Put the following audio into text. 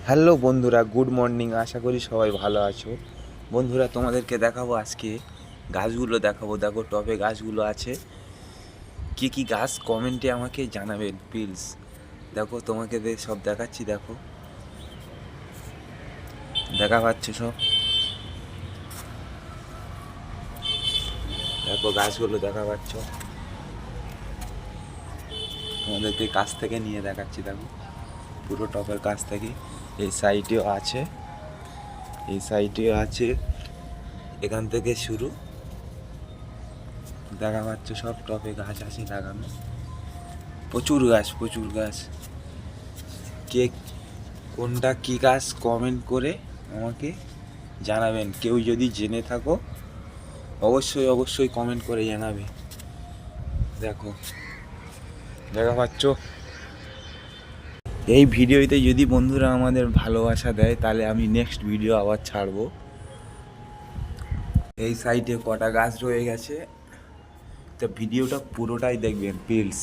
Hello বন্ধুরা, good morning. আশা করি সবাই ভালো আছো। বন্ধুরা, তোমাদেরকে দেখাবো আজকে গাছগুলো দেখাবো। দেখো টবে গাছগুলো আছে। কী কী গাছ কমেন্টে আমাকে জানাবেন প্লিজ। দেখো তোমাকে সব দেখাচ্ছি। দেখো দেখা পাচ্ছ সব। দেখো গাছগুলো দেখা পাচ্ছ। তোমাদেরকে কাছ থেকে নিয়ে দেখাচ্ছি। দেখো পুরো টবের কাছ থেকে। এই সাইডেও আছে, এই সাইডেও আছে, এখান থেকে শুরু। দেখা পাচ্ছ সব টবে গাছ আছে লাগানো। প্রচুর গাছ, প্রচুর গাছ। কে কোনটা কী গাছ কমেন্ট করে আমাকে জানাবেন। কেউ যদি জেনে থাকো অবশ্যই অবশ্যই কমেন্ট করে জানাবে। দেখো দেখা পাচ্ছ। এই ভিডিওতে যদি বন্ধুরা আমাদের ভালোবাসা দেয় তাহলে আমি নেক্সট ভিডিও আবার ছাড়বো। এই সাইডে কটা গাছ রয়ে গেছে, তো ভিডিওটা পুরোটাই দেখবেন প্লিজ।